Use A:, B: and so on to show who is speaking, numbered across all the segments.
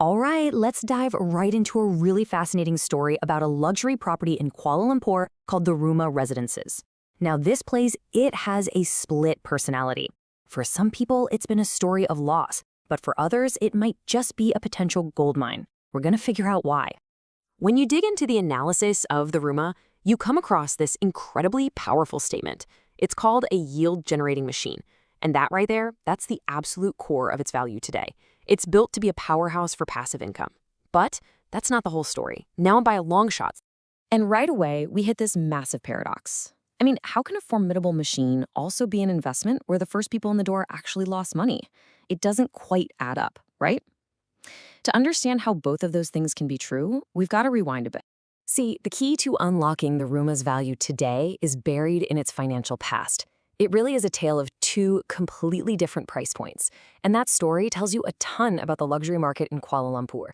A: All right, let's dive right into a really fascinating story about a luxury property in Kuala Lumpur called the RuMa Residences. Now, this place, it has a split personality. For some people, it's been a story of loss, but for others, it might just be a potential gold mine. We're going to figure out why. When you dig into the analysis of the RuMa, you come across this incredibly powerful statement. It's called a yield-generating machine. And that right there, that's the absolute core of its value today. It's built to be a powerhouse for passive income. But that's not the whole story, now by a long shot. And right away, we hit this massive paradox. I mean, how can a formidable machine also be an investment where the first people in the door actually lost money? It doesn't quite add up, right? To understand how both of those things can be true, we've got to rewind a bit. See, the key to unlocking the RuMa's value today is buried in its financial past. It really is a tale of two completely different price points, and that story tells you a ton about the luxury market in Kuala Lumpur.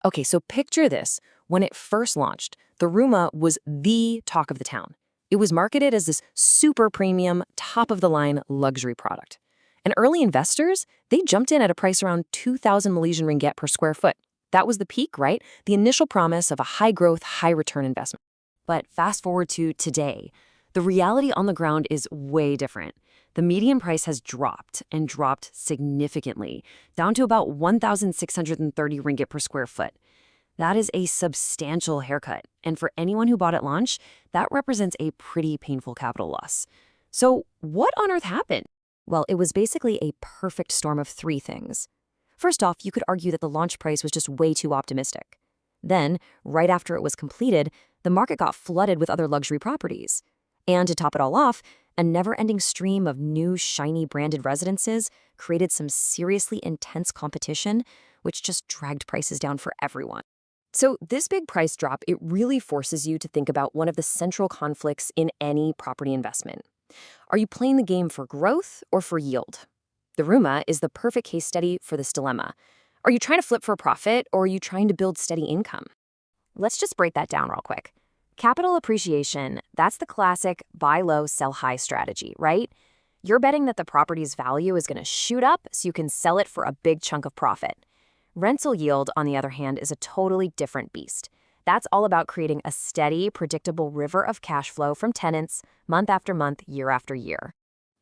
A: Okay, so picture this. When it first launched, the RuMa was the talk of the town. It was marketed as this super premium, top-of-the-line luxury product. And early investors, they jumped in at a price around 2,000 Malaysian ringgit per square foot. That was the peak, right? The initial promise of a high-growth, high-return investment. But fast forward to today, the reality on the ground is way different. The median price has dropped and dropped significantly, down to about 1,630 ringgit per square foot. That is a substantial haircut, and for anyone who bought at launch, that represents a pretty painful capital loss. So what on earth happened? Well, it was basically a perfect storm of three things. First off, you could argue that the launch price was just way too optimistic. Then, right after it was completed, the market got flooded with other luxury properties. And to top it all off, a never-ending stream of new, shiny branded residences created some seriously intense competition, which just dragged prices down for everyone. So this big price drop, it really forces you to think about one of the central conflicts in any property investment. Are you playing the game for growth or for yield? The RuMa is the perfect case study for this dilemma. Are you trying to flip for a profit, or are you trying to build steady income? Let's just break that down real quick. Capital appreciation, that's the classic buy low, sell high strategy, right? You're betting that the property's value is going to shoot up so you can sell it for a big chunk of profit. Rental yield, on the other hand, is a totally different beast. That's all about creating a steady, predictable river of cash flow from tenants month after month, year after year.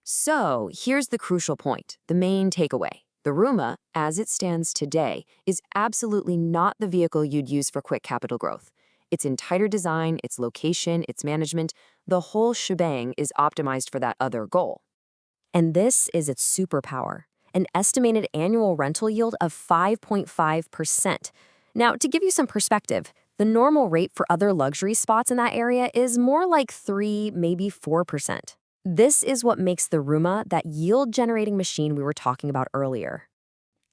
A: So here's the crucial point, the main takeaway. The RuMa, as it stands today, is absolutely not the vehicle you'd use for quick capital growth. Its entire design, its location, its management, the whole shebang is optimized for that other goal. And this is its superpower, an estimated annual rental yield of 5.5%. Now, to give you some perspective, the normal rate for other luxury spots in that area is more like 3, maybe 4%. This is what makes the RuMa that yield-generating machine we were talking about earlier.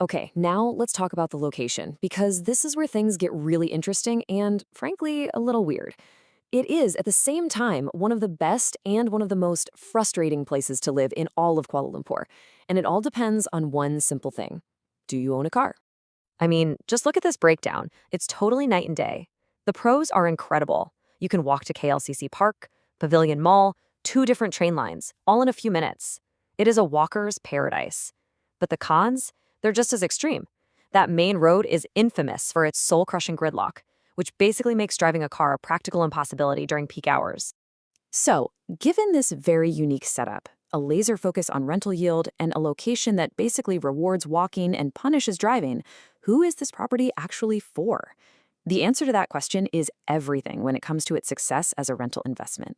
A: Okay, now let's talk about the location, because this is where things get really interesting and, frankly, a little weird. It is, at the same time, one of the best and one of the most frustrating places to live in all of Kuala Lumpur, and it all depends on one simple thing. Do you own a car? I mean, just look at this breakdown. It's totally night and day. The pros are incredible. You can walk to KLCC Park, Pavilion Mall, 2 different train lines, all in a few minutes. It is a walker's paradise. But the cons? They're just as extreme. That main road is infamous for its soul-crushing gridlock, which basically makes driving a car a practical impossibility during peak hours. So, given this very unique setup, a laser focus on rental yield, and a location that basically rewards walking and punishes driving, who is this property actually for? The answer to that question is everything when it comes to its success as a rental investment.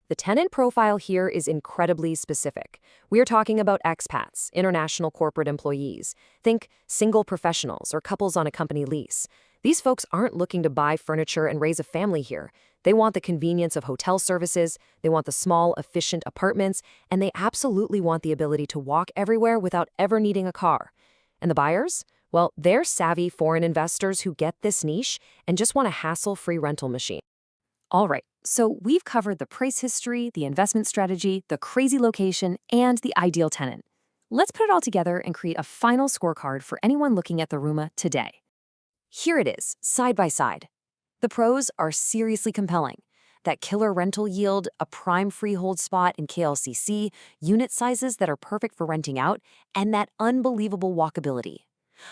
A: The tenant profile here is incredibly specific. We're talking about expats, international corporate employees. Think single professionals or couples on a company lease. These folks aren't looking to buy furniture and raise a family here. They want the convenience of hotel services, they want the small, efficient apartments, and they absolutely want the ability to walk everywhere without ever needing a car. And the buyers? Well, they're savvy foreign investors who get this niche and just want a hassle-free rental machine. All right, so we've covered the price history, the investment strategy, the crazy location, and the ideal tenant. Let's put it all together and create a final scorecard for anyone looking at the RuMa today. Here it is, side by side. The pros are seriously compelling. That killer rental yield, a prime freehold spot in KLCC, unit sizes that are perfect for renting out, and that unbelievable walkability.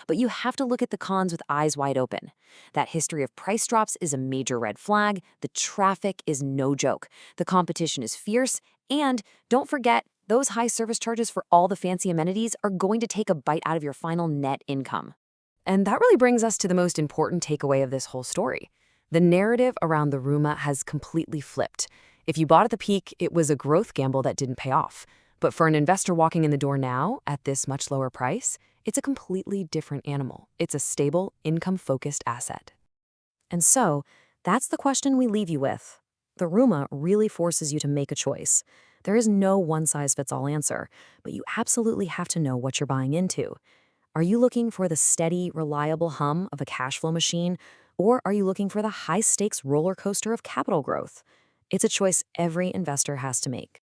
A: But you have to look at the cons with eyes wide open. That history of price drops is a major red flag. The traffic is no joke. The competition is fierce. And don't forget, those high service charges for all the fancy amenities are going to take a bite out of your final net income. And that really brings us to the most important takeaway of this whole story. The narrative around the RuMa has completely flipped. If you bought at the peak, it was a growth gamble that didn't pay off. But for an investor walking in the door now, at this much lower price, it's a completely different animal. It's a stable, income-focused asset. And so, that's the question we leave you with. The RuMa really forces you to make a choice. There is no one-size-fits-all answer, but you absolutely have to know what you're buying into. Are you looking for the steady, reliable hum of a cash flow machine, or are you looking for the high-stakes roller coaster of capital growth? It's a choice every investor has to make.